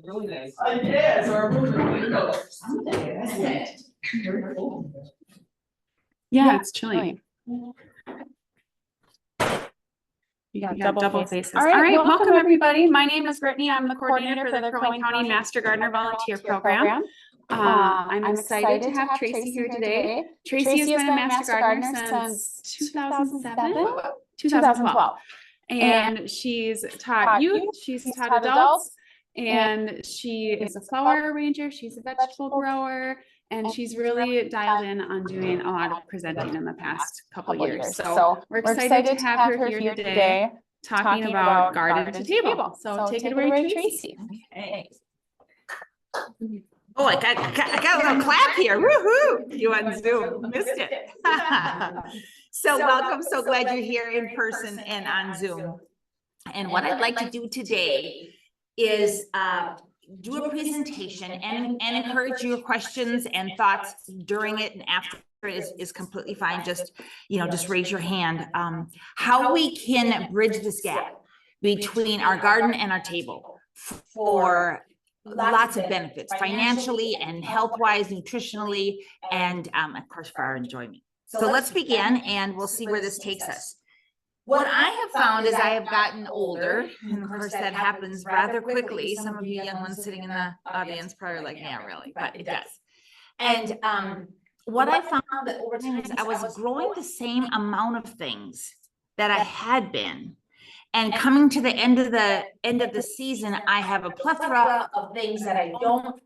Really nice. It is, or moving window. Something, isn't it? Yeah, it's chilly. You got double faces. All right, welcome everybody. My name is Brittany. I'm the coordinator for the Crow Wing County Master Gardener Volunteer Program. I'm excited to have Tracey here today. Tracey has been a Master Gardener since 2012. And she's taught youth, she's taught adults, and she is a flower arranger, she's a vegetable grower, and she's really dialed in on doing a lot of presenting in the past couple years. So we're excited to have her here today talking about garden to table. So take it away, Tracey. Okay. Oh, I got a little clap here. Woohoo! You on Zoom. Missed it. So welcome. So glad you're here in person and on Zoom. And what I'd like to do today is do a presentation and encourage your questions and thoughts during it and after is completely fine. Just, just raise your hand. How we can bridge this gap between our garden and our table for lots of benefits, financially and health-wise, nutritionally, and of course for our enjoyment. So let's begin and we'll see where this takes us. What I have found as I have gotten older, and of course that happens rather quickly. Some of you young ones sitting in the audience probably are like, yeah, really, but it does. And what I found that over time is I was growing the same amount of things that I had been. And coming to the end of the season, I have a plethora of things that I'm not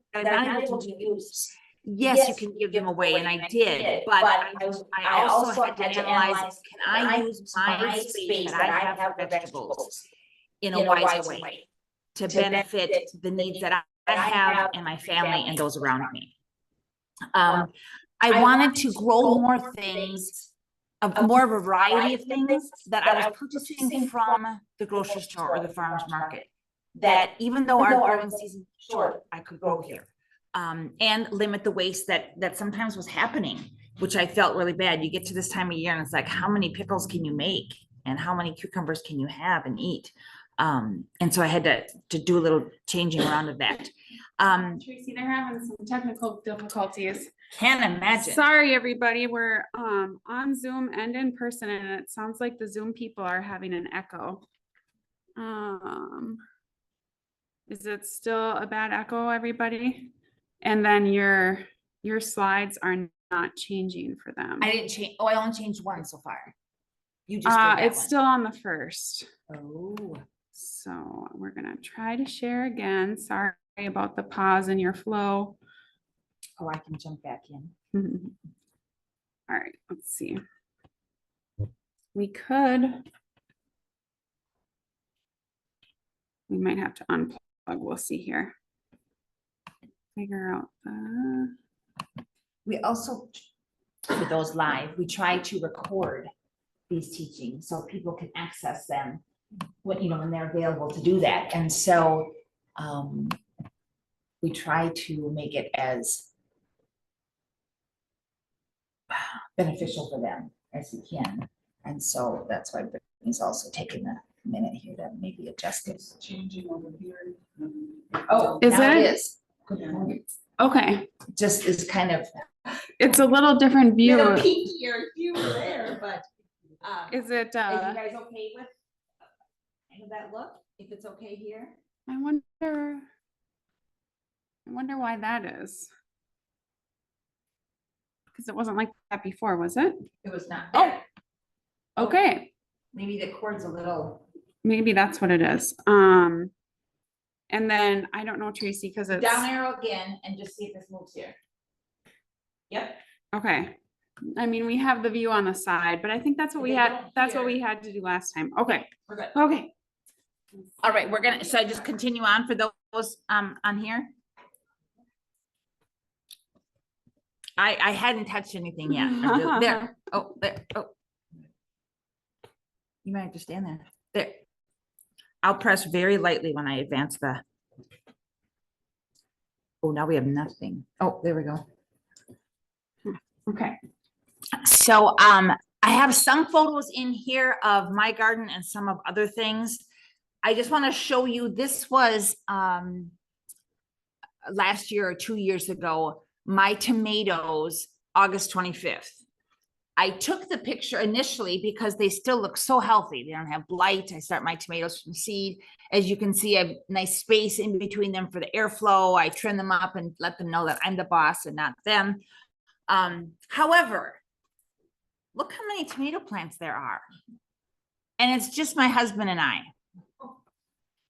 able to use. Yes, you can give them away, and I did, but I also had to analyze, can I use my space that I have for vegetables in a wise way to benefit the needs that I have and my family and those around me? I wanted to grow more things, more variety of things that I was purchasing from the grocery store or the farmer's market, that even though our growing season is short, I could grow here. And limit the waste that sometimes was happening, which I felt really bad. You get to this time of year and it's like, how many pickles can you make and how many cucumbers can you have and eat? And so I had to do a little changing around of that. Tracey, they're having some technical difficulties. Can't imagine. Sorry, everybody. We're on Zoom and in person, and it sounds like the Zoom people are having an echo. Is it still a bad echo, everybody? And then your slides are not changing for them. I didn't change. Oh, I only changed one so far. You just did that it's one. Still on the first. Oh. So we're gonna try to share again. Sorry about the pause in your flow. Oh, I can jump back in. All right, let's see. We might have to unplug. We'll see here. Figure out we also, for those live, we try to record these teachings so people can access them when they're available to do that. And so we try to make it as beneficial for them as we can. And so that's why Brittany's also taking a minute here to maybe adjust this. Changing over here. Oh, is now it? It is. Okay. Just is kind of. It's a little different view. Peakier view there, but. Is it? Are you guys okay with that look? If it's okay here? I wonder why that is. Because it wasn't like that before, was it? It was not. Oh, okay. Maybe the cord's a little. Maybe that's what it is. And then I don't know, Tracey, because it's down arrow again and just see if this moves here. Yep. Okay. I mean, we have the view on the side, but I think that's what we had. That's what we had to do last time. Okay. We're good. Okay. All right. Should I just continue on for those on here? I hadn't touched anything yet. There. Oh, there. Oh. You might have to stand there. There. I'll press very lightly when I advance the. Oh, now we have nothing. Oh, there we go. Okay. So I have some photos in here of my garden and some of other things. I just want to show you, this was last year or 2 years ago, my tomatoes, August 25th. I took the picture initially because they still look so healthy. They don't have blight. I start my tomatoes from seed. As you can see, I have nice space in between them for the airflow. I trim them up and let them know that I'm the boss and not them. However, look how many tomato plants there are. And it's just my husband and I.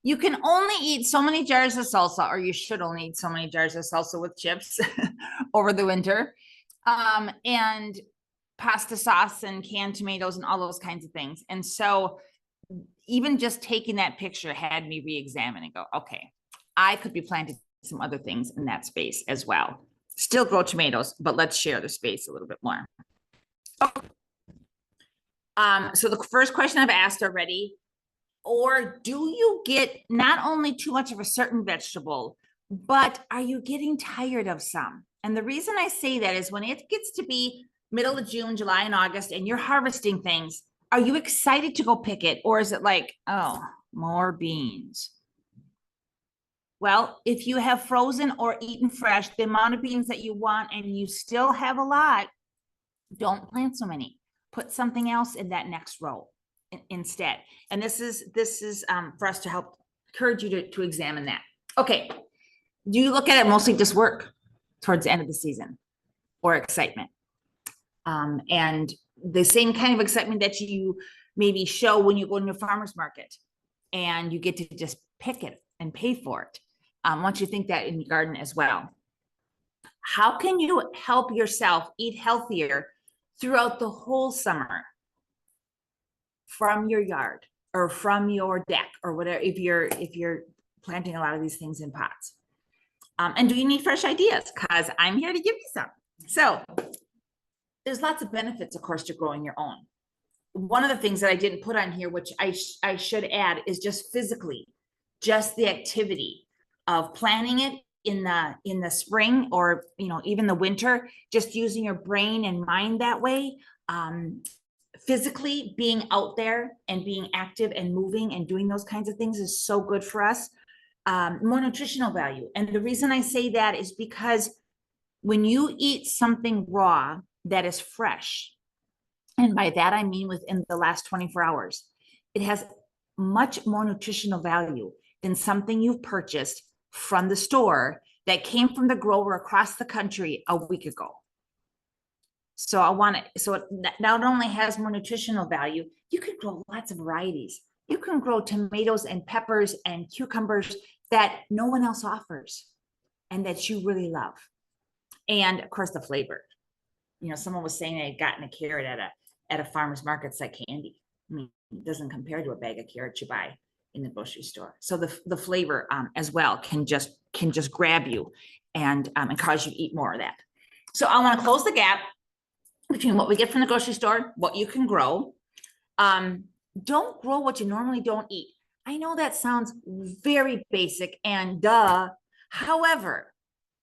You can only eat so many jars of salsa, or you should only eat so many jars of salsa with chips over the winter. And pasta sauce and canned tomatoes and all those kinds of things. And so even just taking that picture had me re-examine and go, okay, I could be planting some other things in that space as well. Still grow tomatoes, but let's share the space a little bit more. Okay. So the first question I've asked already, or do you get not only too much of a certain vegetable, but are you getting tired of some? And the reason I say that is when it gets to be middle of June, July, and August, and you're harvesting things, are you excited to go pick it? Or is it like, oh, more beans? Well, if you have frozen or eaten fresh, the amount of beans that you want, and you still have a lot, don't plant so many. Put something else in that next row instead. And this is for us to help encourage you to examine that. Okay. Do you look at it mostly just work towards the end of the season or excitement? And the same kind of excitement that you maybe show when you go into a farmer's market and you get to just pick it and pay for it. I want you to think that in your garden as well. How can you help yourself eat healthier throughout the whole summer from your yard or from your deck or whatever, if you're planting a lot of these things in pots? And do you need fresh ideas? Because I'm here to give you some. So there's lots of benefits, of course, to growing your own. One of the things that I didn't put on here, which I should add, is just physically, just the activity of planting it in the spring or even the winter, just using your brain and mind that way. Physically being out there and being active and moving and doing those kinds of things is so good for us. More nutritional value. And the reason I say that is because when you eat something raw that is fresh, and by that I mean within the last 24 hours, it has much more nutritional value than something you've purchased from the store that came from the grower across the country a week ago. So it not only has more nutritional value, you can grow lots of varieties. You can grow tomatoes and peppers and cucumbers that no one else offers and that you really love. And of course the flavor. Someone was saying they had gotten a carrot at a farmer's market. It's like candy. I mean, it doesn't compare to a bag of carrots you buy in the grocery store. So the flavor as well can just grab you and cause you to eat more of that. So I want to close the gap between what we get from the grocery store, what you can grow. Don't grow what you normally don't eat. I know that sounds very basic and duh. However,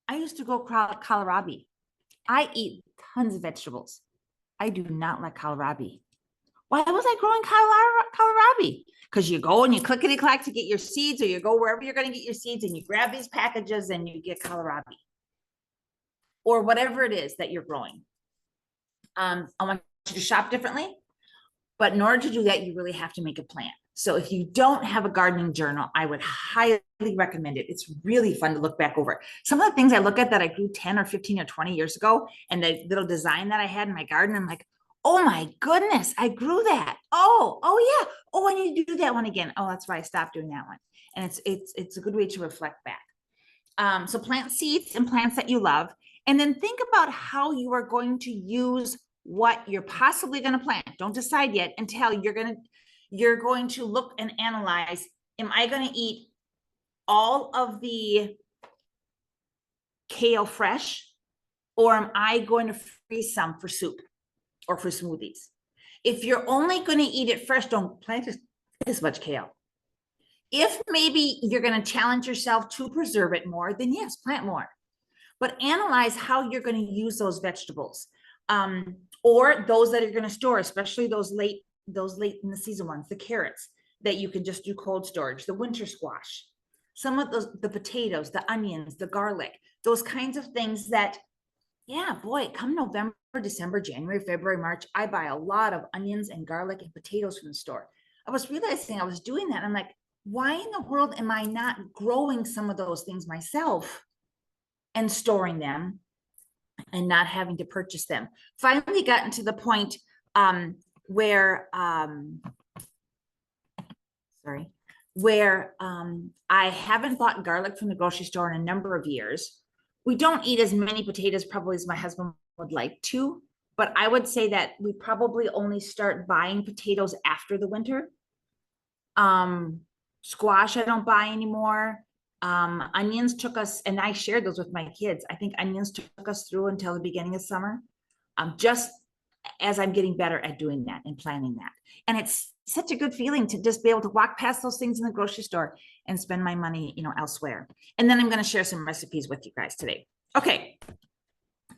I used to grow kohlrabi. I eat tons of vegetables. I do not like kohlrabi. Why was I growing kohlrabi? Because you go and you clickety-clack to get your seeds, or you go wherever you're going to get your seeds and you grab these packages and you get kohlrabi. Or whatever it is that you're growing. I want you to shop differently, but in order to do that, you really have to make a plan. So if you don't have a gardening journal, I would highly recommend it. It's really fun to look back over. Some of the things I look at that I grew 10 or 15 or 20 years ago, and the little design that I had in my garden, I'm like, oh my goodness, I grew that. Oh yeah. Oh, I need to do that one again. Oh, that's why I stopped doing that one. And it's a good way to reflect back. So plant seeds and plants that you love, and then think about how you are going to use what you're possibly going to plant. Don't decide yet until you're going to look and analyze, am I going to eat all of the kale fresh, or am I going to freeze some for soup or for smoothies? If you're only going to eat it fresh, don't plant as much kale. If maybe you're going to challenge yourself to preserve it more, then yes, plant more. But analyze how you're going to use those vegetables, or those that you're going to store, especially those late in the season ones, the carrots that you can just do cold storage, the winter squash. some of those, the potatoes, the onions, the garlic, those kinds of things that, yeah, boy, come November, December, January, February, March, I buy a lot of onions and garlic and potatoes from the store. I was realizing I was doing that. I'm like, why in the world am I not growing some of those things myself and storing them and not having to purchase them? Finally gotten to the point where I haven't bought garlic from the grocery store in a number of years. We don't eat as many potatoes probably as my husband would like to, but I would say that we probably only start buying potatoes after the winter. Squash I don't buy anymore. Onions took us, and I shared those with my kids. I think onions took us through until the beginning of summer. Just as I'm getting better at doing that and planning that. And it's such a good feeling to just be able to walk past those things in the grocery store and spend my money, elsewhere. And then I'm going to share some recipes with you guys today. Okay.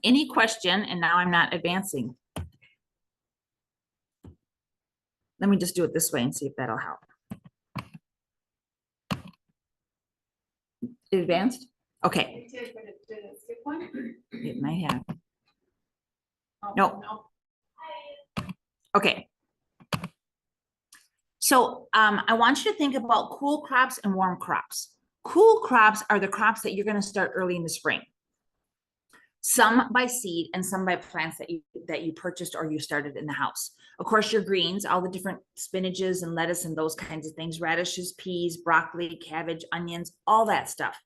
Any question? And now I'm not advancing. Let me just do it this way and see if that'll help. It advanced? Okay. Did it skip one? It might have. Oh, No. Okay. So I want you to think about cool crops and warm crops. Cool crops are the crops that you're going to start early in the spring. Some by seed and some by plants that you purchased or you started in the house. Of course, your greens, all the different spinaches and lettuce and those kinds of things, radishes, peas, broccoli, cabbage, onions, all that stuff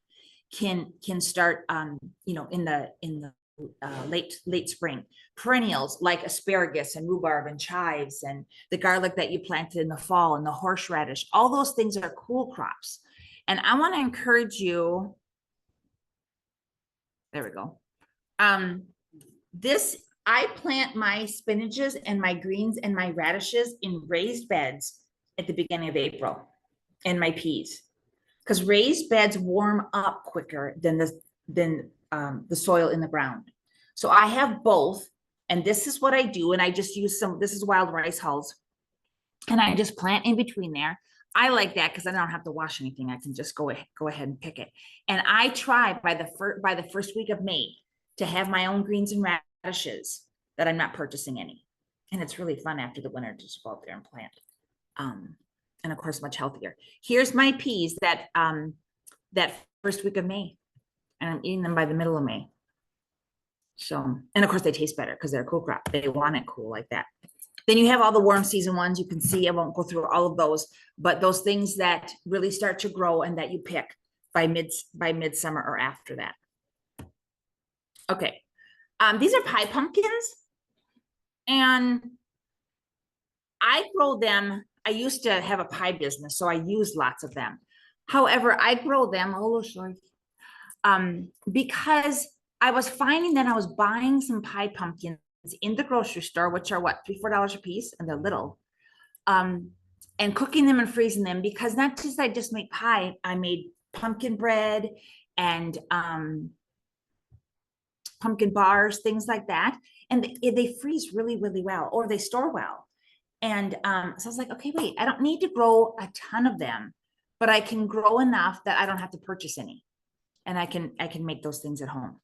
can start in the late spring. Perennials like asparagus and rhubarb and chives and the garlic that you planted in the fall and the horseradish, all those things are cool crops. And I want to encourage you. There we go. I plant my spinaches and my greens and my radishes in raised beds at the beginning of April, and my peas, because raised beds warm up quicker than the soil in the ground. So I have both, and this is what I do. And I just use this is wild rice hulls, and I just plant in between there. I like that because I don't have to wash anything. I can just go ahead and pick it. And I try by the first week of May to have my own greens and radishes that I'm not purchasing any. And it's really fun after the winter to just go out there and plant. And of course, much healthier. Here's my peas that first week of May, and I'm eating them by the middle of May. So, and of course they taste better because they're a cool crop. They want it cool like that. Then you have all the warm season ones. You can see, I won't go through all of those, but those things that really start to grow and that you pick by midsummer or after that. Okay. These are pie pumpkins, and I grow them. I used to have a pie business, so I use lots of them. However, I grow them, because I was finding that I was buying some pie pumpkins in the grocery store, which are what, $3-4 a piece, and they're little, and cooking them and freezing them, because not just I just make pie, I made pumpkin bread and pumpkin bars, things like that, and they freeze really, really well, or they store well. And so I was like, okay, wait, I don't need to grow a ton of them, but I can grow enough that I don't have to purchase any, and I can make those things at home.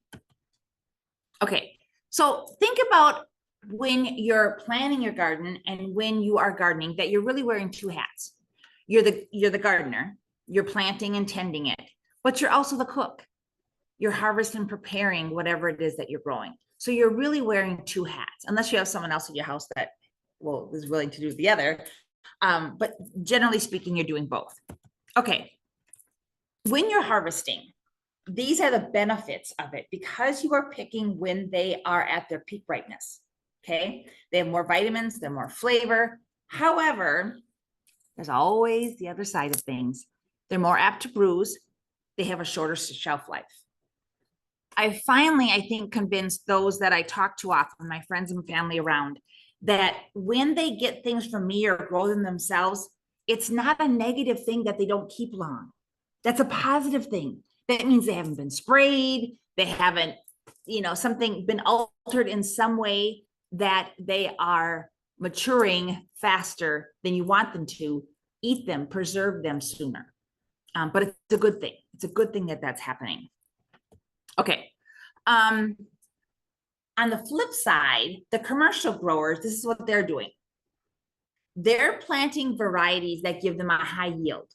Okay, so think about when you're planning your garden and when you are gardening, that you're really wearing two hats. You're the gardener, you're planting and tending it, but you're also the cook. You're harvesting and preparing whatever it is that you're growing. So you're really wearing two hats, unless you have someone else in your house that is willing to do the other. But generally speaking, you're doing both. Okay. When you're harvesting, these are the benefits of it, because you are picking when they are at their peak ripeness. Okay. They have more vitamins, they're more flavor. However, there's always the other side of things. They're more apt to bruise. They have a shorter shelf life. I think, convinced those that I talk to often, my friends and family around, that when they get things from me or grow them themselves, it's not a negative thing that they don't keep long. That's a positive thing. That means they haven't been sprayed. They haven't, something been altered in some way that they are maturing faster than you want them to. Eat them, preserve them sooner. But it's a good thing. It's a good thing that that's happening. Okay. On the flip side, the commercial growers, this is what they're doing. They're planting varieties that give them a high yield.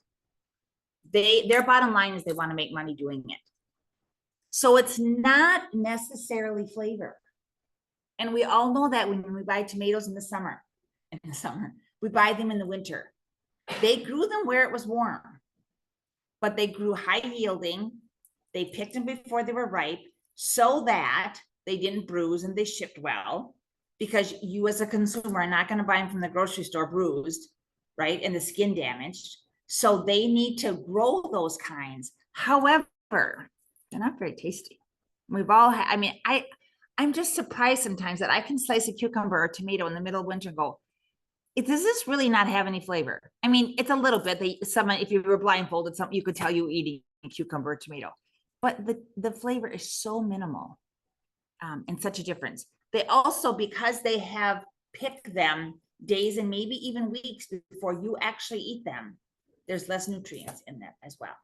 Their bottom line is they want to make money doing it. So it's not necessarily flavor. And we all know that when we buy tomatoes in the summer, we buy them in the winter. They grew them where it was warm, but they grew high yielding. They picked them before they were ripe so that they didn't bruise and they shipped well, because you as a consumer are not going to buy them from the grocery store bruised, right? And the skin damaged. So they need to grow those kinds. However, they're not very tasty. We've all had, I mean, I'm just surprised sometimes that I can slice a cucumber or tomato in the middle of winter and go, does this really not have any flavor? I mean, it's a little bit. If you were blindfolded, something you could tell you eating a cucumber or tomato, but the flavor is so minimal, and such a difference. They also, because they have picked them days and maybe even weeks before you actually eat them, there's less nutrients in them as well.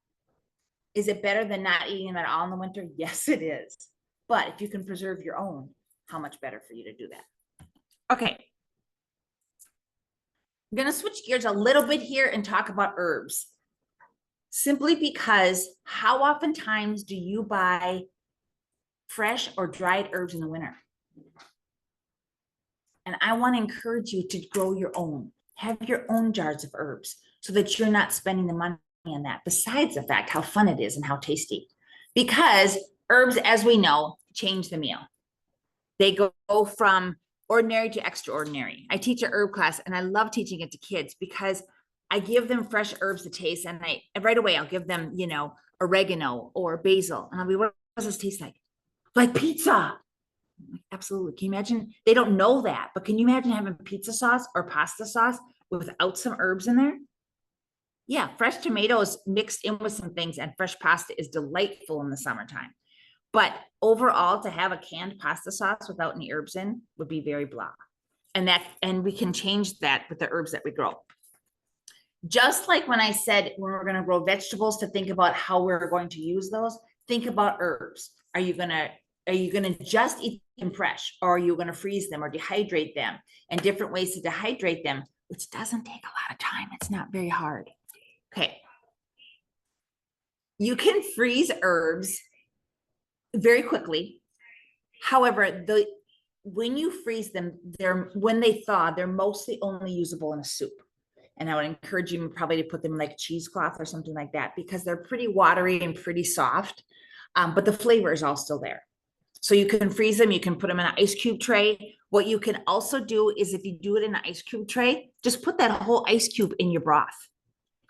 Is it better than not eating them at all in the winter? Yes, it is. But if you can preserve your own, how much better for you to do that? Okay. I'm going to switch gears a little bit here and talk about herbs. Simply because how oftentimes do you buy fresh or dried herbs in the winter? And I want to encourage you to grow your own. Have your own jars of herbs so that you're not spending the money on that, besides the fact how fun it is and how tasty. Because herbs, as we know, change the meal. They go from ordinary to extraordinary. I teach an herb class and I love teaching it to kids because I give them fresh herbs to taste, and right away I'll give them, oregano or basil, and I'll be, what does this taste like? Like pizza. Like, absolutely. Can you imagine? They don't know that, but can you imagine having pizza sauce or pasta sauce without some herbs in there? Yeah, fresh tomatoes mixed in with some things and fresh pasta is delightful in the summertime. But overall, to have a canned pasta sauce without any herbs in would be very blah. And we can change that with the herbs that we grow. Just like when I said when we're going to grow vegetables, to think about how we're going to use those, think about herbs. Are you going to just eat them fresh, or are you going to freeze them or dehydrate them? And different ways to dehydrate them, which doesn't take a lot of time. It's not very hard. Okay. You can freeze herbs very quickly. However, when you freeze them, when they thaw, they're mostly only usable in a soup. And I would encourage you probably to put them in like cheesecloth or something like that, because they're pretty watery and pretty soft, but the flavor is all still there. So you can freeze them. You can put them in an ice cube tray. What you can also do is, if you do it in an ice cube tray, just put that whole ice cube in your broth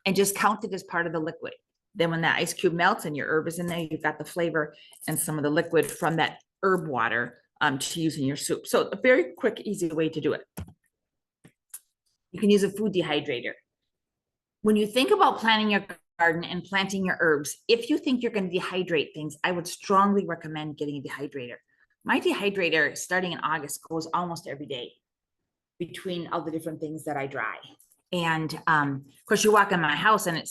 and just count it as part of the liquid. Then when that ice cube melts and your herb is in there, you've got the flavor and some of the liquid from that herb water to use in your soup. So a very quick, easy way to do it. You can use a food dehydrator. When you think about planting your garden and planting your herbs, if you think you're going to dehydrate things, I would strongly recommend getting a dehydrator. My dehydrator, starting in August, goes almost every day between all the different things that I dry. And of course, you walk in my house and it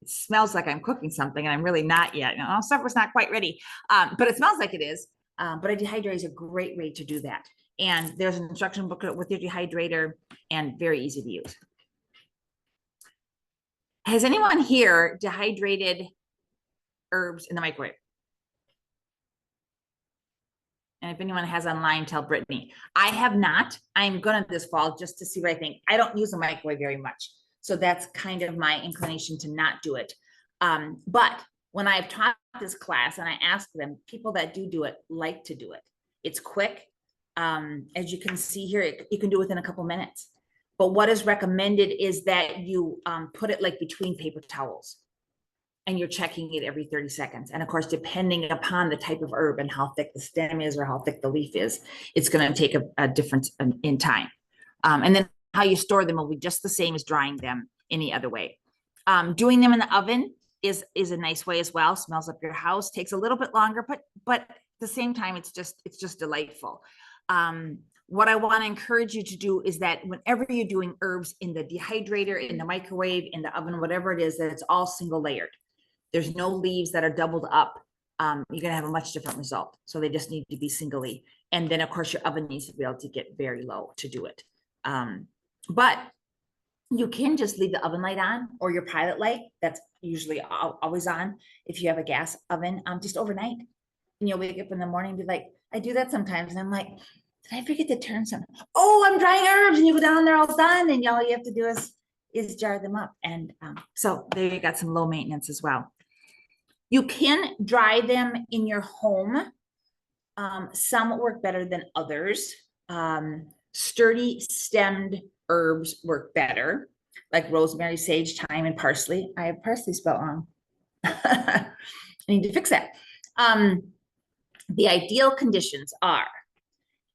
smells like I'm cooking something, and I'm really not yet. Supper's not quite ready, but it smells like it is. But a dehydrator is a great way to do that. And there's an instruction booklet with your dehydrator, and very easy to use. Has anyone here dehydrated herbs in the microwave? And if anyone has online, tell Brittany. I have not. I'm gonna this fall just to see what I think. I don't use the microwave very much, so that's kind of my inclination to not do it. But when I've taught this class and I ask them, people that do it like to do it. It's quick. As you can see here, you can do it within a couple minutes. But what is recommended is that you put it like between paper towels, and you're checking it every 30 seconds. And of course, depending upon the type of herb and how thick the stem is or how thick the leaf is, it's going to take a difference in time. And then how you store them will be just the same as drying them any other way. Doing them in the oven is a nice way as well. Smells up your house, takes a little bit longer, but at the same time, it's just delightful. what I want to encourage you to do is that whenever you're doing herbs in the dehydrator, in the microwave, in the oven, whatever it is, that it's all single layered. There's no leaves that are doubled up. You're going to have a much different result. So they just need to be singly. And then of course your oven needs to be able to get very low to do it. But you can just leave the oven light on, or your pilot light that's usually always on if you have a gas oven, just overnight. And you'll wake up in the morning and be like, I do that sometimes. And I'm like, did I forget to turn some? Oh, I'm drying herbs. And you go down there, all done. And all you have to do is jar them up. And so there you got some low maintenance as well. You can dry them in your home. Some work better than others. Sturdy stemmed herbs work better, like rosemary, sage, thyme, and parsley. I have parsley spelled wrong. I need to fix that. The ideal conditions are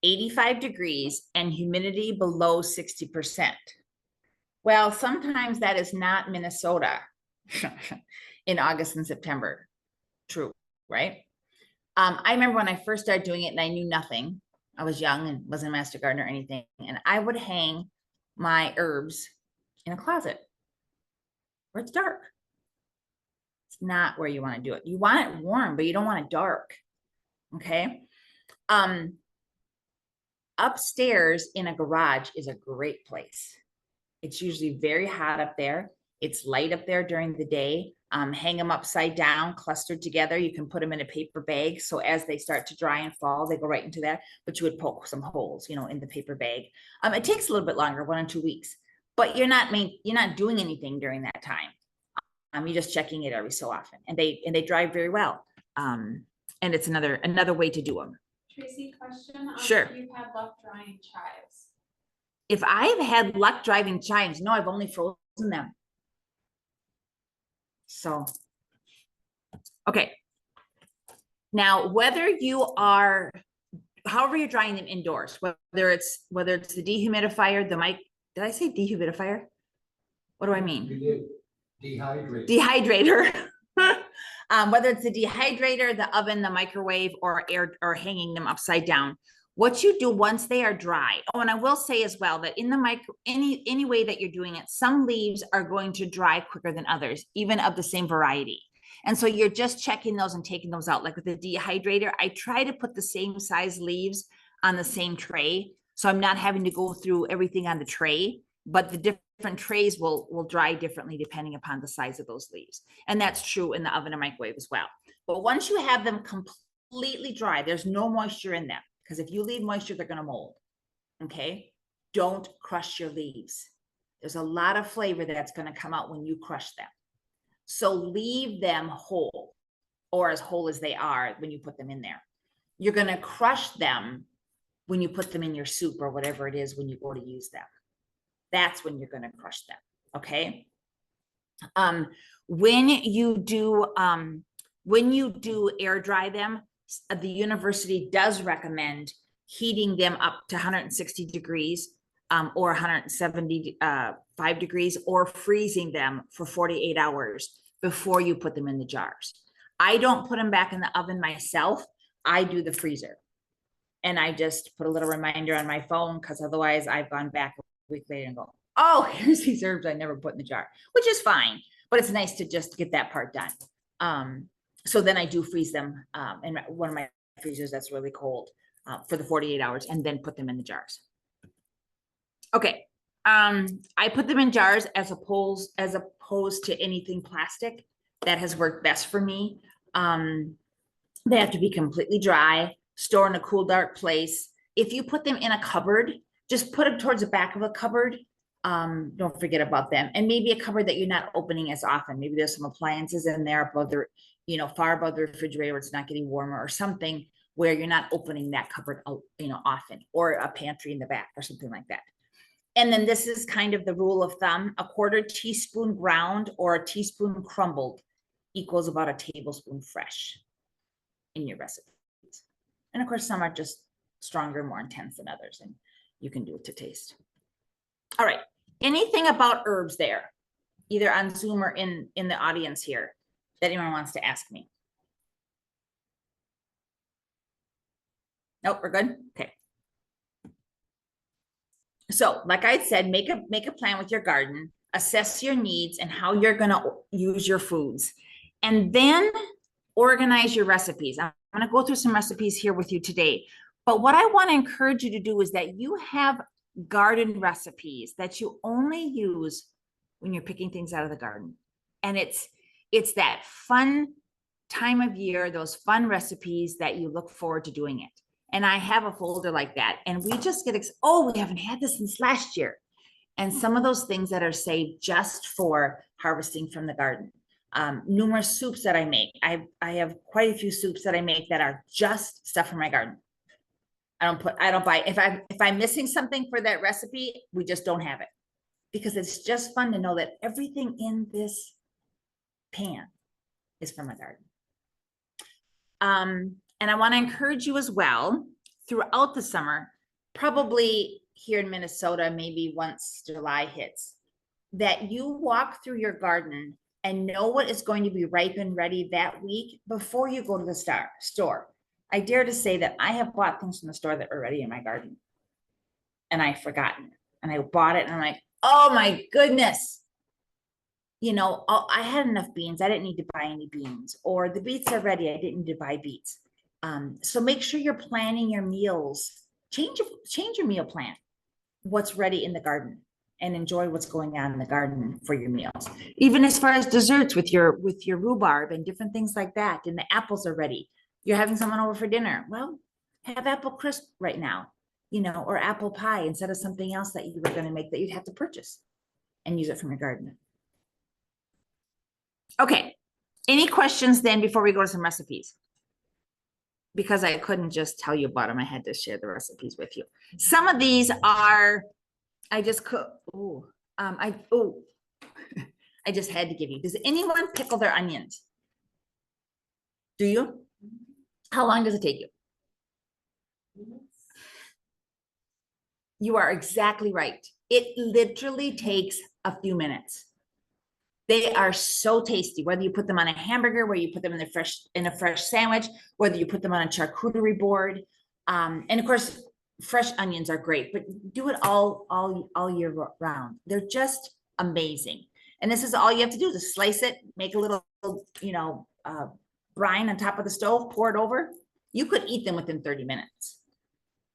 85 degrees and humidity below 60%. Well, sometimes that is not Minnesota in August and September. True, right? I remember when I first started doing it and I knew nothing. I was young and wasn't a master gardener or anything. And I would hang my herbs in a closet where it's dark. It's not where you want to do it. You want it warm, but you don't want it dark. Okay. Upstairs in a garage is a great place. It's usually very hot up there. It's light up there during the day. Hang them upside down, clustered together. You can put them in a paper bag. So as they start to dry and fall, they go right into that, but you would poke some holes, in the paper bag. It takes a little bit longer, 1 or 2 weeks, but you're not doing anything during that time. You're just checking it every so often, and they dry very well. And it's another way to do them. Tracy, question. Sure. If you've had luck drying chives. If I've had luck driving chives, no, I've only frozen them. So, okay. Now, whether you are, however you're drying them indoors, whether it's the dehumidifier, the mic, did I say dehumidifier? What do I mean? You did. Dehydrate. Dehydrator. Whether it's the dehydrator, the oven, the microwave, or hanging them upside down. What you do once they are dry. Oh, and I will say as well that in the any way that you're doing it, some leaves are going to dry quicker than others, even of the same variety. And so you're just checking those and taking those out. Like with the dehydrator, I try to put the same size leaves on the same tray. So I'm not having to go through everything on the tray, but the different trays will dry differently depending upon the size of those leaves. And that's true in the oven and microwave as well. But once you have them completely dry, there's no moisture in them. Because if you leave moisture, they're going to mold. Okay. Don't crush your leaves. There's a lot of flavor that's going to come out when you crush them. So leave them whole, or as whole as they are when you put them in there. You're going to crush them when you put them in your soup or whatever it is when you go to use them. That's when you're going to crush them. Okay. When you do air dry them, the university does recommend heating them up to 160 degrees or 175 degrees, or freezing them for 48 hours before you put them in the jars. I don't put them back in the oven myself. I do the freezer. And I just put a little reminder on my phone, because otherwise I've gone back a week later and go, oh, here's these herbs I never put in the jar, which is fine. But it's nice to just get that part done. So then I do freeze them in one of my freezers that's really cold for the 48 hours, and then put them in the jars. Okay. I put them in jars as opposed to anything plastic. That has worked best for me. They have to be completely dry, store in a cool, dark place. If you put them in a cupboard, just put them towards the back of a cupboard. Don't forget about them. And maybe a cupboard that you're not opening as often. Maybe there's some appliances in there above the, far above the refrigerator, it's not getting warmer, or something where you're not opening that cupboard, often, or a pantry in the back or something like that. And then this is kind of the rule of thumb: a 1/4 teaspoon ground or a teaspoon crumbled equals about a tablespoon fresh in your recipes. And of course, some are just stronger, more intense than others, and you can do it to taste. All right. Anything about herbs there, either on Zoom or in the audience here, that anyone wants to ask me? Nope, we're good. Okay. So like I said, make a plan with your garden, assess your needs and how you're going to use your foods, and then organize your recipes. I'm going to go through some recipes here with you today. But what I want to encourage you to do is that you have garden recipes that you only use when you're picking things out of the garden. And it's that fun time of year, those fun recipes that you look forward to doing it. And I have a folder like that. And we just get, oh, we haven't had this since last year. And some of those things that are saved just for harvesting from the garden. Numerous soups that I make. I have quite a few soups that I make that are just stuff from my garden. I don't buy, if I'm missing something for that recipe, we just don't have it. Because it's just fun to know that everything in this pan is from my garden. And I want to encourage you as well throughout the summer, probably here in Minnesota, maybe once July hits, that you walk through your garden and know what is going to be ripe and ready that week before you go to the store. I dare to say that I have bought things from the store that are ready in my garden and I've forgotten, and I bought it and I'm like, oh my goodness. You know, I had enough beans. I didn't need to buy any beans, or the beets are ready. I didn't need to buy beets. So make sure you're planning your meals. Change your meal plan. What's ready in the garden, and enjoy what's going on in the garden for your meals. Even as far as desserts with your rhubarb and different things like that. And the apples are ready. You're having someone over for dinner. Well, have apple crisp right now, you know, or apple pie instead of something else that you were going to make that you'd have to purchase, and use it from your garden. Okay, any questions then before we go to some recipes? Because I couldn't just tell you about them, I had to share the recipes with you. Some of these are, I just cook. I just had to give you. Does anyone pickle their onions? Do you? How long does it take you? You are exactly right. It literally takes a few minutes. They are so tasty, whether you put them on a hamburger, whether you put them in a fresh sandwich, whether you put them on a charcuterie board. And of course, fresh onions are great, but do it all year round. They're just amazing. And this is all you have to do is slice it, make a little, brine on top of the stove, pour it over. You could eat them within 30 minutes.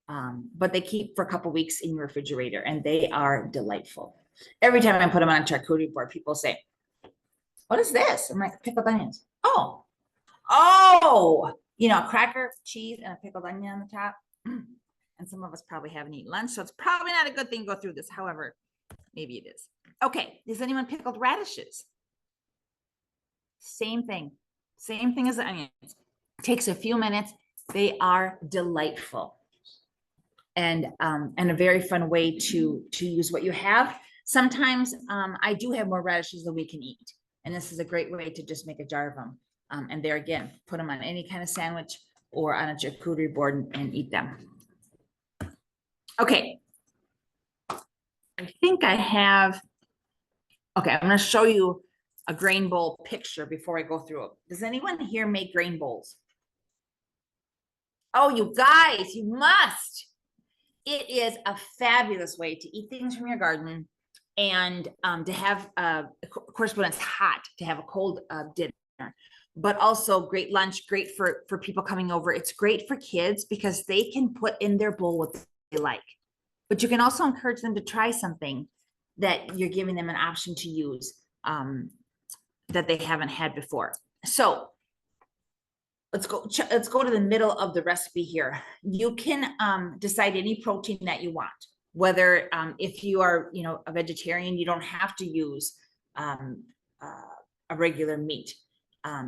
But they keep for a couple weeks in your refrigerator, and they are delightful. Every time I put them on a charcuterie board, people say, what is this? I'm like, pickled onions. Oh, a cracker, cheese, and a pickled onion on the top. And some of us probably haven't eaten lunch, so it's probably not a good thing to go through this. However, maybe it is. Okay, does anyone pickled radishes? Same thing as the onions. Takes a few minutes. They are delightful. And a very fun way to use what you have. Sometimes I do have more radishes than we can eat. And this is a great way to just make a jar of them. And there again, put them on any kind of sandwich or on a charcuterie board and eat them. Okay. I think I have, okay, I'm going to show you a grain bowl picture before I go through it. Does anyone here make grain bowls? Oh, you guys, you must. It is a fabulous way to eat things from your garden. And to have, of course, when it's hot, to have a cold dinner, but also great lunch, great for people coming over. It's great for kids because they can put in their bowl what they like. But you can also encourage them to try something that you're giving them an option to use that they haven't had before. So let's go to the middle of the recipe here. You can decide any protein that you want. Whether if you are, a vegetarian, you don't have to use a regular meat.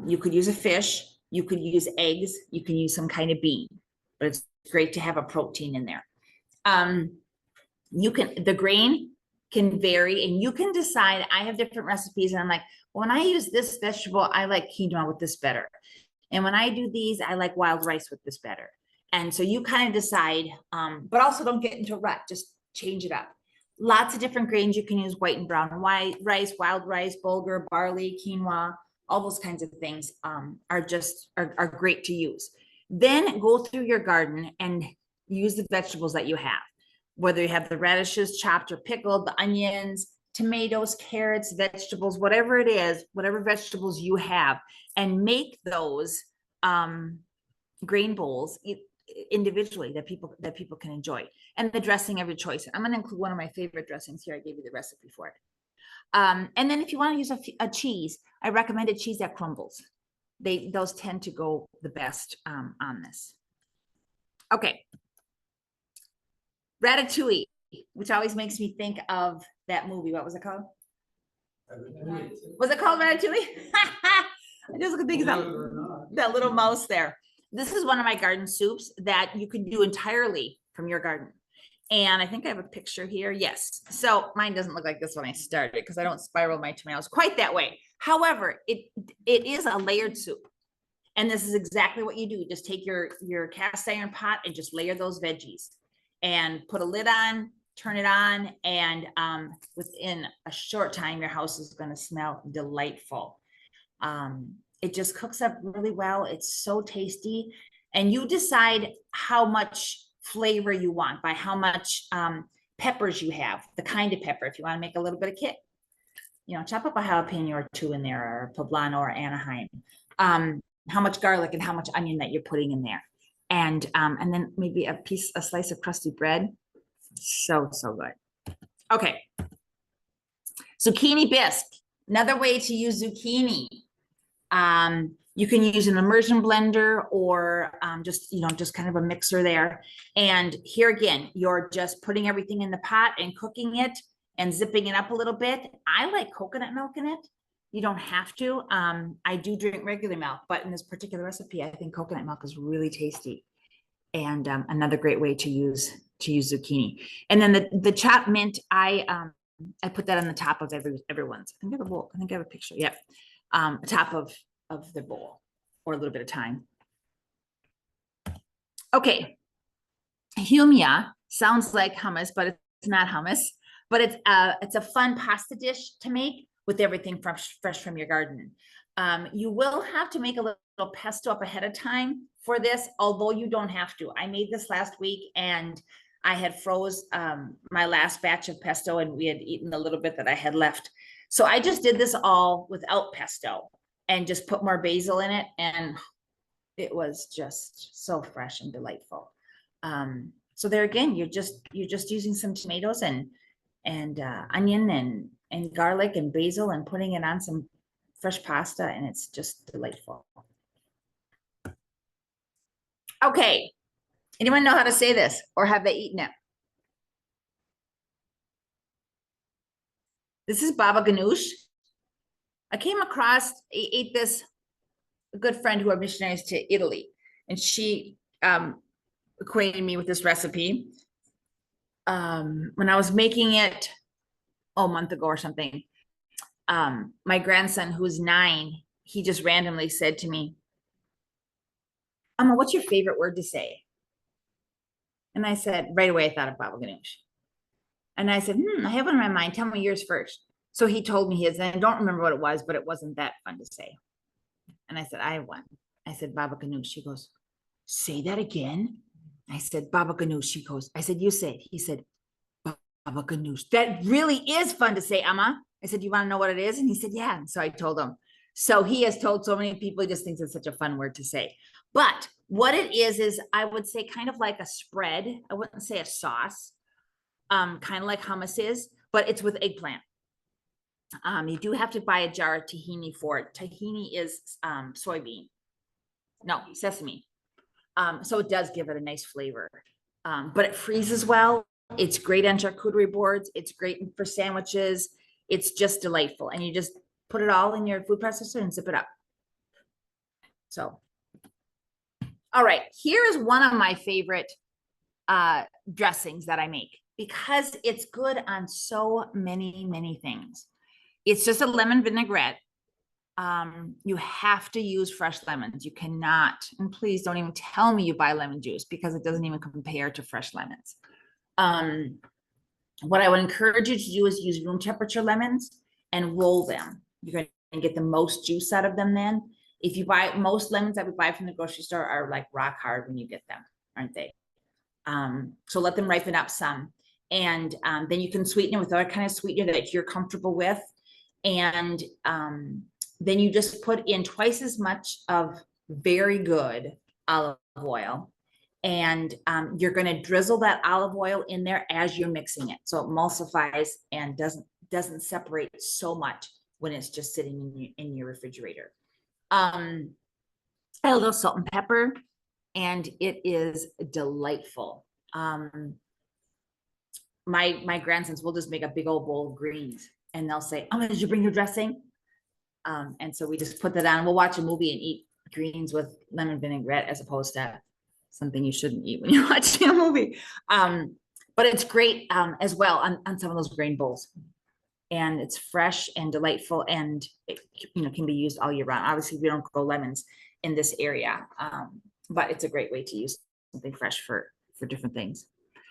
You could use a fish, you could use eggs, you can use some kind of bean, but it's great to have a protein in there. The grain can vary, and you can decide. I have different recipes, and I'm like, when I use this vegetable, I like quinoa with this better. And when I do these, I like wild rice with this better. And so you kind of decide, but also don't get into a rut, just change it up. Lots of different grains you can use: white and brown rice, wild rice, bulgur, barley, quinoa, all those kinds of things are great to use. Then go through your garden and use the vegetables that you have. whether you have the radishes chopped or pickled, the onions, tomatoes, carrots, vegetables, whatever it is, whatever vegetables you have, and make those grain bowls individually that people can enjoy, and the dressing of your choice. I'm going to include one of my favorite dressings here. I gave you the recipe for it. And then if you want to use a cheese, I recommend a cheese that crumbles. Those tend to go the best on this. Okay. Ratatouille, which always makes me think of that movie. What was it called? Was it called Ratatouille? I just think of that little mouse there. This is one of my garden soups that you can do entirely from your garden. And I think I have a picture here. Yes. So mine doesn't look like this when I started because I don't spiral my tomatoes quite that way. However, it is a layered soup. And this is exactly what you do. Just take your cast iron pot and just layer those veggies and put a lid on, turn it on. And within a short time, your house is going to smell delightful. It just cooks up really well. It's so tasty. And you decide how much flavor you want by how much peppers you have, the kind of pepper. If you want to make a little bit of kick, chop up a jalapeno or two in there, or poblano or Anaheim. How much garlic and how much onion that you're putting in there. And then maybe a slice of crusty bread. So good. Okay. Zucchini bisque. Another way to use zucchini. You can use an immersion blender or just kind of a mixer there. And here again, you're just putting everything in the pot and cooking it and zipping it up a little bit. I like coconut milk in it. You don't have to. I do drink regular milk, but in this particular recipe, I think coconut milk is really tasty. And another great way to use zucchini. And then the chopped mint, I put that on the top of everyone's. I think I have a bowl. I think I have a picture. Yep. Top of the bowl, or a little bit of time. Okay. Humia sounds like hummus, but it's not hummus. But it's a fun pasta dish to make with everything fresh from your garden. You will have to make a little pesto up ahead of time for this, although you don't have to. I made this last week and I had froze my last batch of pesto, and we had eaten a little bit that I had left. So I just did this all without pesto and just put more basil in it, and it was just so fresh and delightful. So there again, you're just using some tomatoes and onion and garlic and basil and putting it on some fresh pasta, and it's just delightful. Okay, anyone know how to say this, or have they eaten it? This is baba ganoush. I came across, ate this, a good friend who are missionaries to Italy, and she acquainted me with this recipe. When I was making it a month ago or something, my grandson, who's 9, he just randomly said to me, Amma, what's your favorite word to say? And I said, right away, I thought of baba ganoush. And I said, I have one in my mind. Tell me yours first. So he told me his, and I don't remember what it was, but it wasn't that fun to say. And I said, I have one. I said, baba ganoush. She goes, say that again. I said, baba ganoush. She goes, I said, you say it. He said, baba ganoush. That really is fun to say, Amma. I said, you want to know what it is? And he said, yeah. And so I told him. So he has told so many people, he just thinks it's such a fun word to say. But what it is I would say kind of like a spread. I wouldn't say a sauce, kind of like hummus is, but it's with eggplant. You do have to buy a jar of tahini for it. Tahini is soybean. No, sesame. So it does give it a nice flavor. But it freezes well. It's great on charcuterie boards. It's great for sandwiches. It's just delightful. And you just put it all in your food processor and zip it up. So, all right, here is one of my favorite dressings that I make because it's good on so many things. It's just a lemon vinaigrette. You have to use fresh lemons. You cannot, and please don't even tell me you buy lemon juice because it doesn't even compare to fresh lemons. What I would encourage you to do is use room temperature lemons and roll them. You're going to get the most juice out of them then. If you buy, most lemons that we buy from the grocery store are like rock hard when you get them, aren't they? So let them ripen up some. And then you can sweeten it with other kind of sweetener that you're comfortable with. And then you just put in twice as much of very good olive oil. And you're going to drizzle that olive oil in there as you're mixing it. So it emulsifies and doesn't separate so much when it's just sitting in your refrigerator. A little salt and pepper, and it is delightful. My grandsons will just make a big old bowl of greens, and they'll say, "Oh, did you bring your dressing?" And so we just put that on. We'll watch a movie and eat greens with lemon vinaigrette as opposed to something you shouldn't eat when you're watching a movie. But it's great as well on some of those grain bowls. And it's fresh and delightful, and it, can be used all year round. Obviously, we don't grow lemons in this area, but it's a great way to use something fresh for different things.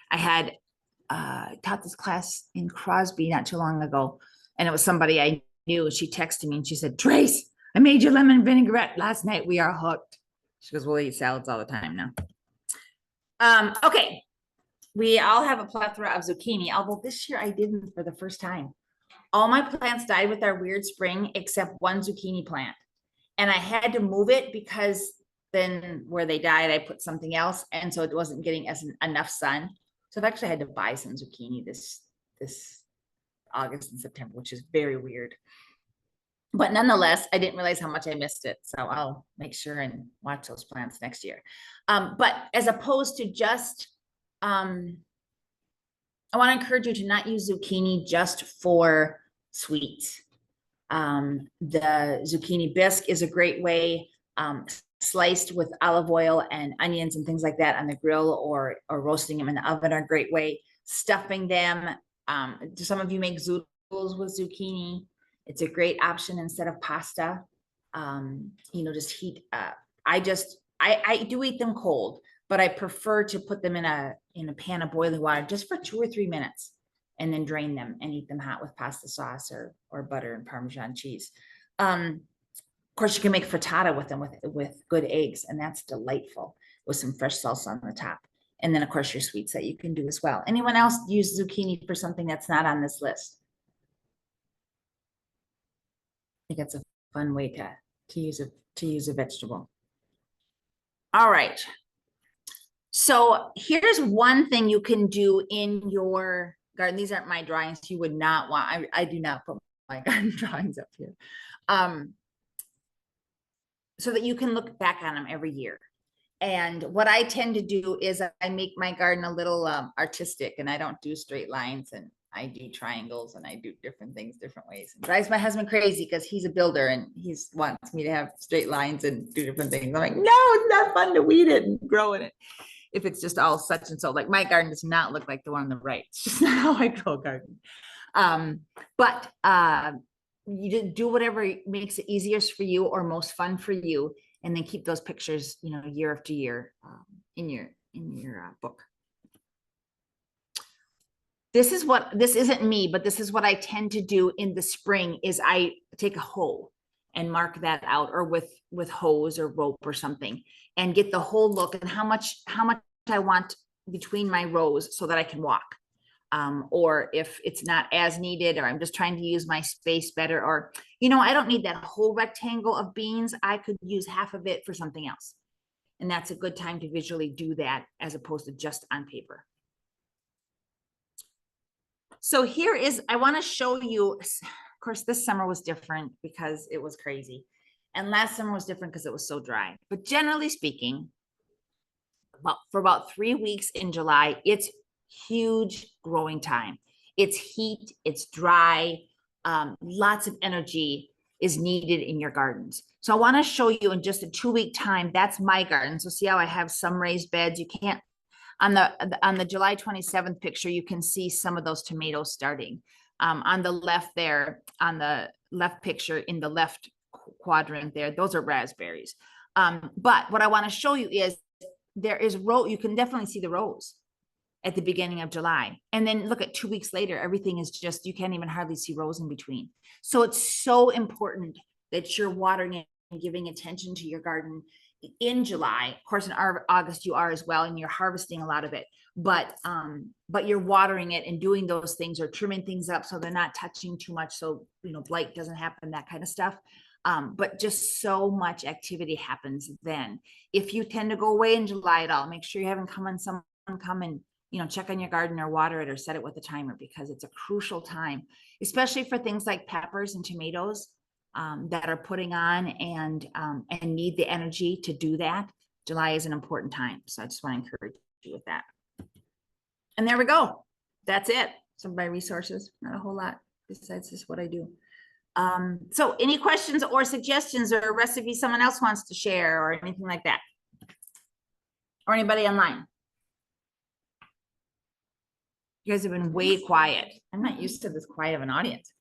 I had taught this class in Crosby not too long ago, and it was somebody I knew, and she texted me and she said, "Trace, I made you lemon vinaigrette last night. We are hooked." She goes, "We'll eat salads all the time now." Okay, we all have a plethora of zucchini, although this year I didn't for the first time. All my plants died with our weird spring except one zucchini plant. And I had to move it because then where they died, I put something else. And so it wasn't getting enough sun. So I've actually had to buy some zucchini this August and September, which is very weird. But nonetheless, I didn't realize how much I missed it. So I'll make sure and watch those plants next year. But as opposed to just, I want to encourage you to not use zucchini just for sweets. The zucchini bisque is a great way, sliced with olive oil and onions and things like that on the grill, or roasting them in the oven are a great way. Stuffing them. Some of you make zoodles with zucchini. It's a great option instead of pasta. Just heat up. I do eat them cold, but I prefer to put them in a pan of boiling water just for 2 or 3 minutes, and then drain them and eat them hot with pasta sauce or butter and Parmesan cheese. Of course, you can make frittata with them with good eggs, and that's delightful with some fresh salsa on the top. And then, of course, your sweets that you can do as well. Anyone else use zucchini for something that's not on this list? I think that's a fun way to use a vegetable. All right. So here's one thing you can do in your garden. These aren't my drawings. You would not want, I do not put my garden drawings up here. So that you can look back on them every year. And what I tend to do is I make my garden a little artistic, and I don't do straight lines, and I do triangles, and I do different things different ways. It drives my husband crazy because he's a builder and he wants me to have straight lines and do different things. I'm like, no, it's not fun to weed it and grow in it if it's just all such and so. Like, my garden does not look like the one on the right. It's just not how I grow a garden. But you do whatever makes it easiest for you or most fun for you, and then keep those pictures, year after year in your book. This isn't me, but this is what I tend to do in the spring is I take a hoe and mark that out, or with hose or rope or something, and get the whole look and how much I want between my rows so that I can walk. Or if it's not as needed, or I'm just trying to use my space better, or, I don't need that whole rectangle of beans. I could use half of it for something else. And that's a good time to visually do that as opposed to just on paper. So I want to show you, of course, this summer was different because it was crazy. And last summer was different because it was so dry. But generally speaking, for about 3 weeks in July, it's huge growing time. It's heat, it's dry, lots of energy is needed in your gardens. So I want to show you in just a 2-week time, that's my garden. So see how I have some raised beds. You can't, on the July 27th picture, you can see some of those tomatoes starting. On the left there, on the left picture in the left quadrant there, those are raspberries. But what I want to show you is there is you can definitely see the rows at the beginning of July. And then look at 2 weeks later, everything is just, you can't even hardly see rows in between. So it's so important that you're watering it and giving attention to your garden in July. Of course, in August you are as well, and you're harvesting a lot of it. But you're watering it and doing those things or trimming things up so they're not touching too much, so blight doesn't happen, that kind of stuff. But just so much activity happens then. If you tend to go away in July at all, make sure you haven't someone come and check on your garden or water it or set it with a timer, because it's a crucial time, especially for things like peppers and tomatoes that are putting on and need the energy to do that. July is an important time. So I just want to encourage you with that. And there we go. That's it. Some of my resources, not a whole lot besides just what I do. So any questions or suggestions or recipes someone else wants to share or anything like that? Or anybody online? You guys have been way quiet. I'm not used to this quiet of an audience.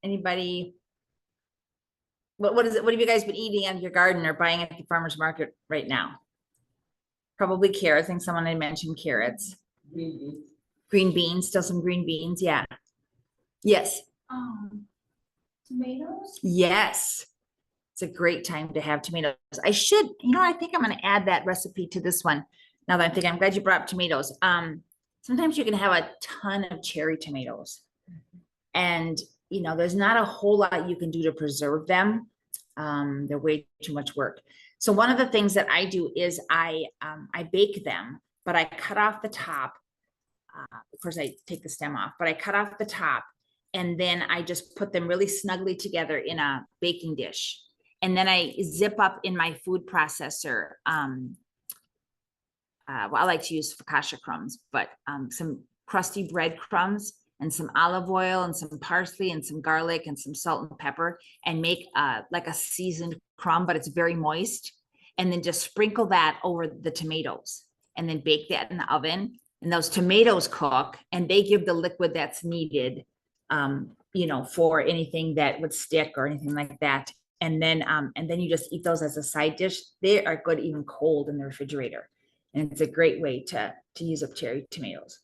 Anybody? What is it? What have you guys been eating out of your garden or buying at the farmer's market right now? Probably carrots. I think someone had mentioned carrots. Green beans, still some green beans. Yeah. Yes. Tomatoes? Yes. It's a great time to have tomatoes. I should, I think I'm going to add that recipe to this one. Now that I'm thinking, I'm glad you brought up tomatoes. Sometimes you can have a ton of cherry tomatoes. And, there's not a whole lot you can do to preserve them. They're way too much work. So one of the things that I do is I bake them, but I cut off the top. Of course, I take the stem off, but I cut off the top and then I just put them really snugly together in a baking dish. And then I zip up in my food processor. Well, I like to use focaccia crumbs, but some crusty bread crumbs and some olive oil and some parsley and some garlic and some salt and pepper, and make like a seasoned crumb, but it's very moist. And then just sprinkle that over the tomatoes and then bake that in the oven. And those tomatoes cook and they give the liquid that's needed, for anything that would stick or anything like that. And then you just eat those as a side dish. They are good even cold in the refrigerator. And it's a great way to use up cherry tomatoes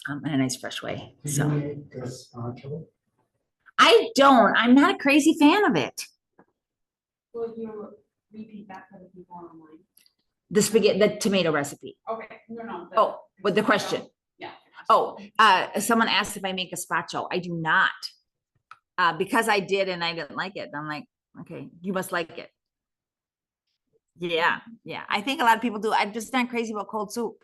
in a nice fresh way. So I don't. I'm not a crazy fan of it. Will you repeat that for the people online? The spaghetti, the tomato recipe. Okay, no. Oh, with the question. Yeah. Oh, someone asked if I make gazpacho. I do not. Because I did and I didn't like it. I'm like, okay, you must like it. Yeah. I think a lot of people do. I'm just not crazy about cold soup.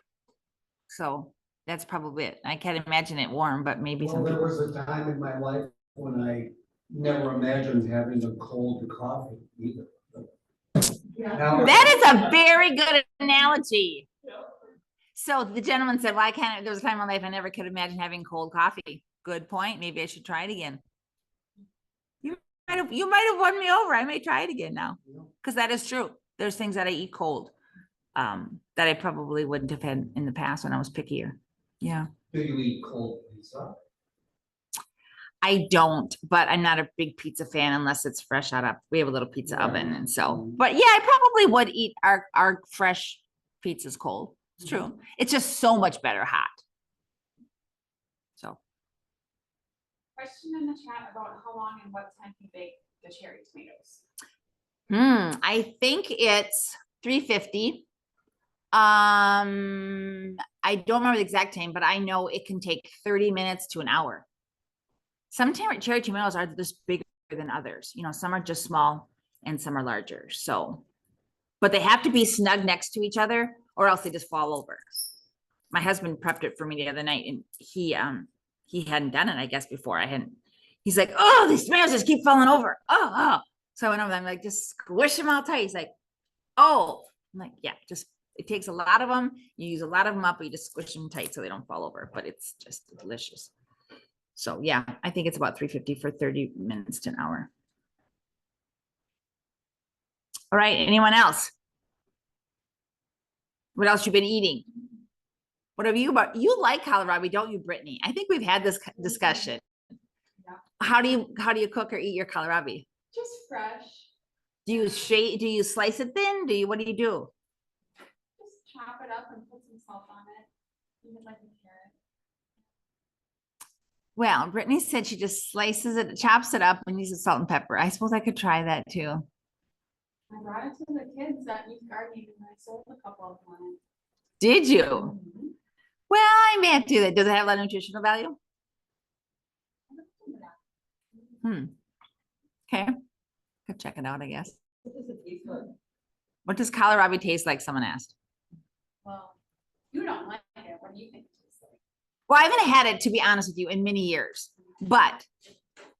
So that's probably it. I can't imagine it warm, but maybe some There people. was a time in my life when I never imagined having a cold coffee either. Now- That is a very good analogy. So the gentleman said, well, there was a time in my life I never could imagine having cold coffee. Good point. Maybe I should try it again. You might have won me over. I may try it again now. Because that is true. There's things that I eat cold that I probably wouldn't have had in the past when I was pickier. Yeah. Do you eat cold pizza? I don't, but I'm not a big pizza fan unless it's fresh out of, we have a little pizza oven. And so, but yeah, I probably would eat our fresh pizzas cold. It's true. It's just so much better hot. So. Question in the chat about how long and what time you bake the cherry tomatoes. I think it's 350. I don't remember the exact time, but I know it can take 30 minutes to an hour. Some cherry tomatoes are just bigger than others. Some are just small and some are larger. So, but they have to be snug next to each other or else they just fall over. My husband prepped it for me the other night and he hadn't done it, I guess, before. He's like, oh, these tomatoes just keep falling over. Oh. So I went over there, I'm like, just squish them all tight. He's like, oh, I'm like, yeah, it takes a lot of them. You use a lot of them up, but you just squish them tight so they don't fall over, but it's just delicious. So yeah, I think it's about 350 for 30 minutes to an hour. All right, anyone else? What else you been eating? What have you about? You like kohlrabi, don't you, Brittany? I think we've had this discussion. Yeah. How do you cook or eat your kohlrabi? Just fresh. Do you slice it thin? What do you do? Just chop it up and put some salt on it. Even like a carrot. Well, Brittany said she just slices it, chops it up and uses salt and pepper. I suppose I could try that too. I brought it to the kids at youth gardening and I sold a couple of them. Did you? Well, I may have to do that. Does it have a lot of nutritional value? Okay. Could check it out, I guess. What does kohlrabi taste like? Someone asked. Well, you don't like it. What do you think it tastes like? Well, I haven't had it, to be honest with you, in many years. But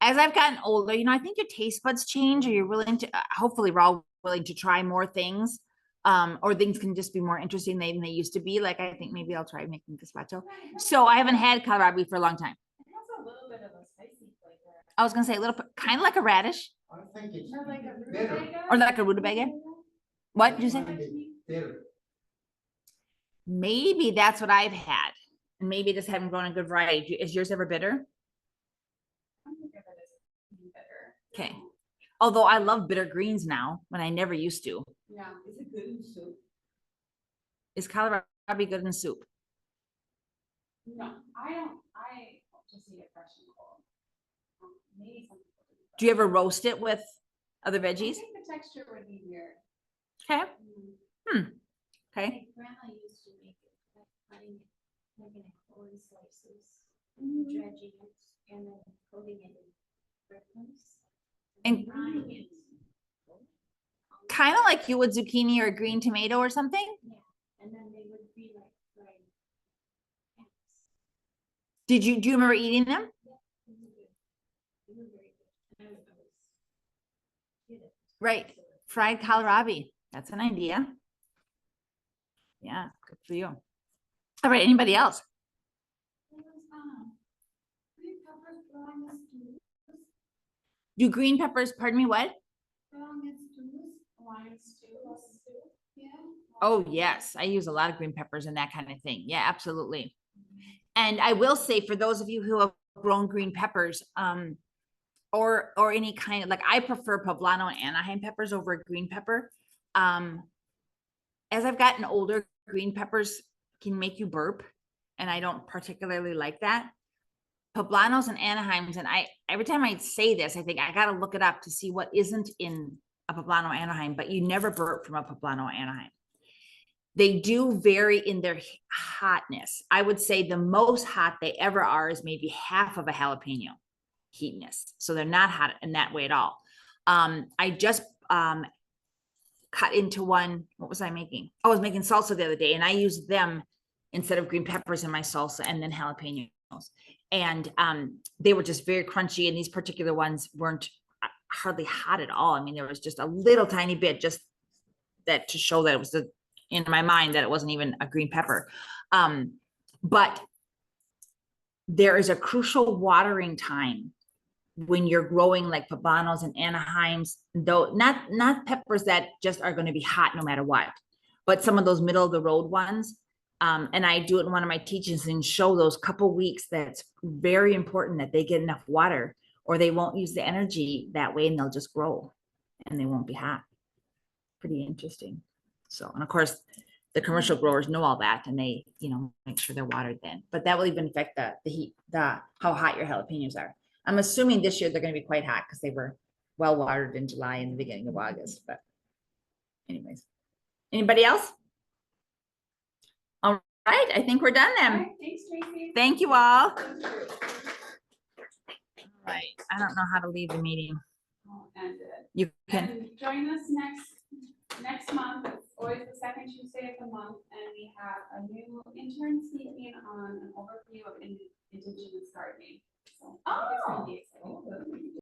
as I've gotten older, I think your taste buds change, or you're willing to, hopefully we're all willing to try more things. Or things can just be more interesting than they used to be. Like, I think maybe I'll try making gazpacho. So I haven't had kohlrabi for a long time. It has a little bit of a spicy flavor. I was gonna say a little, kind of like a radish I think it's Or like a bitter. rutabaga? or like a rutabaga. What did you I say? think it's bitter. Maybe that's what I've had. And maybe just haven't grown a good variety. Is yours ever bitter? I don't think of it as bitter. Okay. Although I love bitter greens now, when I never used to. Yeah. Is it good in soup? Is kohlrabi good in soup? No, I don't. I just eat it fresh and cold. Maybe some people do. Do you ever roast it with other I veggies? think the texture would be weird. Okay. Mm. Okay. Grandma used to make it, like cutting it, making it whole in slices, Mhm. dredging it, and then coating it in breadcrumbs. And frying it. kind of like you would zucchini or green tomato or something. Yeah, and then they would be like fried. Yes. Do you remember eating them? Yeah, they were good. They were very good. And I was did it. Right. Fried kohlrabi. That's an idea. Yeah, good for you. All right, anybody else? There was, green peppers growing as stews, Do green peppers, pardon me, what? growing as stews. Hawaiian stew. Yeah. Oh, yes. I use a lot of green peppers and that kind of thing. Yeah, absolutely. And I will say, for those of you who have grown green peppers, or any kind of, like, I prefer poblano and Anaheim peppers over green pepper. As I've gotten older, green peppers can make you burp, and I don't particularly like that. Poblanos and Anaheims, and every time I say this, I think I gotta look it up to see what isn't in a poblano Anaheim, but you never burp from a poblano Anaheim. They do vary in their hotness. I would say the most hot they ever are is maybe half of a jalapeno heatness. So they're not hot in that way at all. I just cut into one. What was I making? I was making salsa the other day, and I used them instead of green peppers in my salsa, and then jalapenos. And they were just very crunchy, and these particular ones weren't hardly hot at all. I mean, there was just a little tiny bit, just that to show that it was in my mind that it wasn't even a green pepper. But there is a crucial watering time when you're growing like poblanos and Anaheims, though not peppers that just are going to be hot no matter what, but some of those middle of the road ones. And I do it in one of my teachings and show those couple weeks that it's very important that they get enough water, or they won't use the energy that way, and they'll just grow and they won't be hot. Pretty interesting. So, and of course, the commercial growers know all that, and they, make sure they're watered then. But that will even affect the heat, how hot your jalapenos are. I'm assuming this year they're going to be quite hot because they were well watered in July and the beginning of August. But anyways, anybody else? All right, I think we're done All then. right, thanks, Tracey. Thank you all. All right, I don't know how to leave the meeting. I'll end it. You can. And join us next month. It's always the second Tuesday of the month, and we have a new intern speaking on an overview of indigenous gardening. So I think it's gonna be exciting.